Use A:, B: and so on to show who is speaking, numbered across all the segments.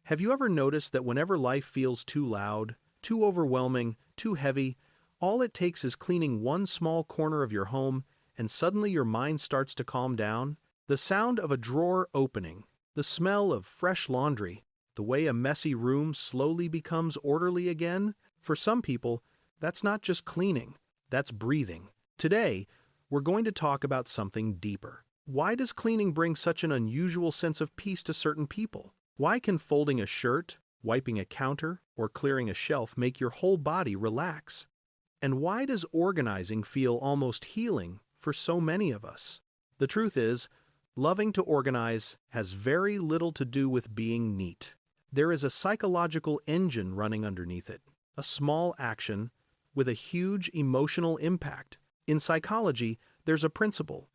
A: Have you ever noticed that whenever life feels too loud, too overwhelming, too heavy, all it takes is cleaning one small corner of your home and suddenly your mind starts to calm down? The sound of a drawer opening, the smell of fresh laundry, the way a messy room slowly becomes orderly again? For some people, that's not just cleaning, that's breathing. Today, we're going to talk about something deeper. Why does cleaning bring such an unusual sense of peace to certain people? Why can folding a shirt, wiping a counter, or clearing a shelf make your whole body relax? And why does organizing feel almost healing for so many of us? The truth is, loving to organize has very little to do with being neat. There is a psychological engine running underneath it, a small action with a huge emotional impact. In psychology, there's a principle.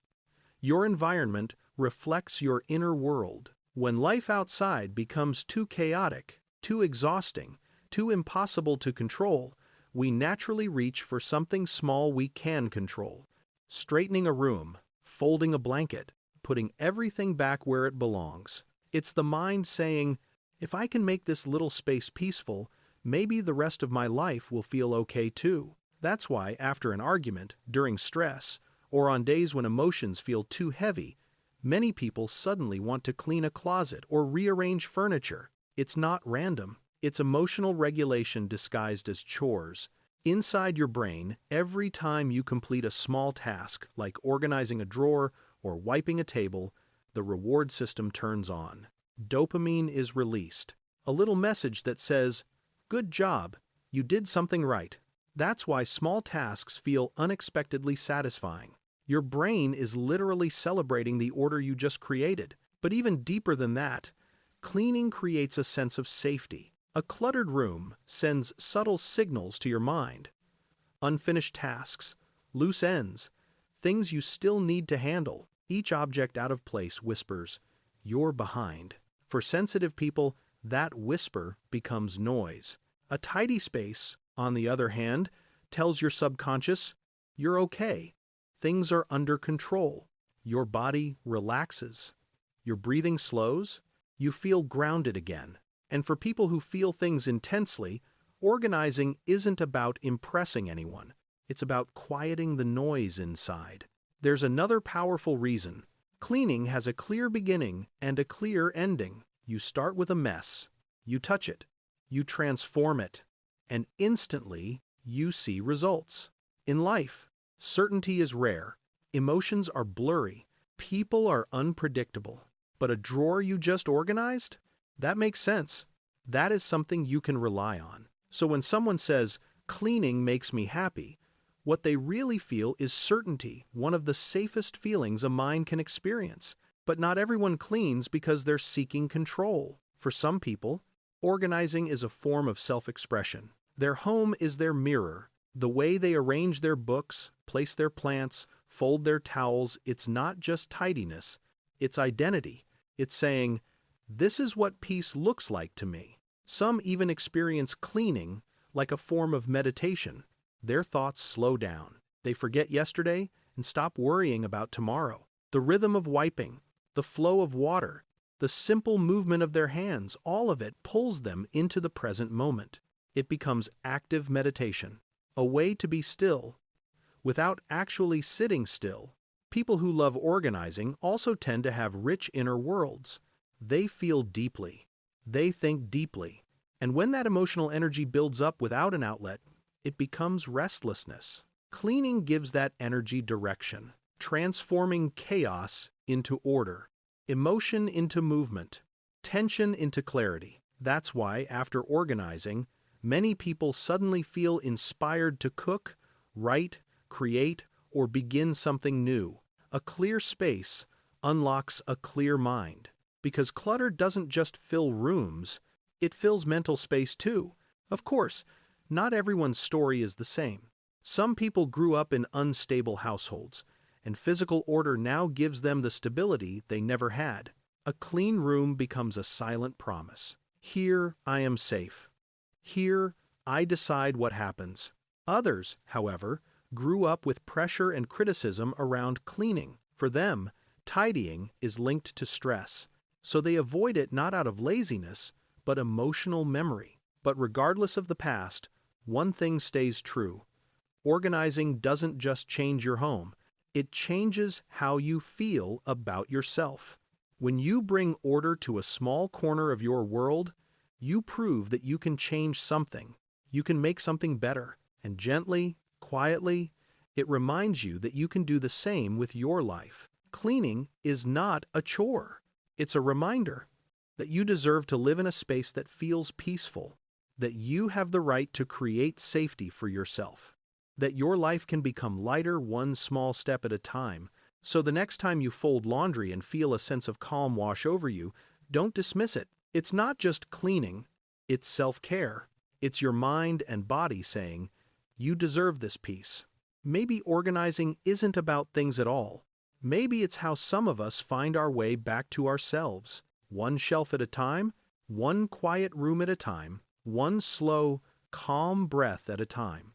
A: Your environment reflects your inner world. When life outside becomes too chaotic, too exhausting, too impossible to control, we naturally reach for something small we can control. Straightening a room, folding a blanket, putting everything back where it belongs. It's the mind saying, if I can make this little space peaceful, maybe the rest of my life will feel okay too. That's why after an argument, during stress, or on days when emotions feel too heavy, many people suddenly want to clean a closet or rearrange furniture. It's not random. It's emotional regulation disguised as chores. Inside your brain, every time you complete a small task, like organizing a drawer or wiping a table, the reward system turns on. Dopamine is released. A little message that says, "Good job, you did something right." That's why small tasks feel unexpectedly satisfying. Your brain is literally celebrating the order you just created. But even deeper than that, cleaning creates a sense of safety. A cluttered room sends subtle signals to your mind. Unfinished tasks, loose ends, things you still need to handle. Each object out of place whispers, "You're behind." For sensitive people, that whisper becomes noise. A tidy space, on the other hand, tells your subconscious, "You're okay. Things are under control." Your body relaxes. Your breathing slows. You feel grounded again. And for people who feel things intensely, organizing isn't about impressing anyone. It's about quieting the noise inside. There's another powerful reason. Cleaning has a clear beginning and a clear ending. You start with a mess. You touch it. You transform it. And instantly, you see results. In life, certainty is rare. Emotions are blurry. People are unpredictable. But a drawer you just organized? That makes sense. That is something you can rely on. So when someone says, "Cleaning makes me happy," what they really feel is certainty, one of the safest feelings a mind can experience. But not everyone cleans because they're seeking control. For some people, organizing is a form of self-expression. Their home is their mirror. The way they arrange their books, place their plants, fold their towels, it's not just tidiness, it's identity. It's saying, "This is what peace looks like to me." Some even experience cleaning like a form of meditation. Their thoughts slow down. They forget yesterday and stop worrying about tomorrow. The rhythm of wiping, the flow of water, the simple movement of their hands, all of it pulls them into the present moment. It becomes active meditation, a way to be still, without actually sitting still. People who love organizing also tend to have rich inner worlds. They feel deeply. They think deeply. And when that emotional energy builds up without an outlet, it becomes restlessness. Cleaning gives that energy direction, transforming chaos into order, emotion into movement, tension into clarity. That's why, after organizing, many people suddenly feel inspired to cook, write, create, or begin something new. A clear space unlocks a clear mind. Because clutter doesn't just fill rooms, it fills mental space too. Of course, not everyone's story is the same. Some people grew up in unstable households, and physical order now gives them the stability they never had. A clean room becomes a silent promise. Here I am safe. Here I decide what happens. Others, however, grew up with pressure and criticism around cleaning. For them, tidying is linked to stress. So they avoid it not out of laziness, but emotional memory. But regardless of the past, one thing stays true. Organizing doesn't just change your home, it changes how you feel about yourself. When you bring order to a small corner of your world, you prove that you can change something. You can make something better. And gently, quietly, it reminds you that you can do the same with your life. Cleaning is not a chore. It's a reminder that you deserve to live in a space that feels peaceful, that you have the right to create safety for yourself, that your life can become lighter one small step at a time. So the next time you fold laundry and feel a sense of calm wash over you, don't dismiss it. It's not just cleaning, it's self-care. It's your mind and body saying, you deserve this peace. Maybe organizing isn't about things at all. Maybe it's how some of us find our way back to ourselves, one shelf at a time, one quiet room at a time, one slow, calm breath at a time.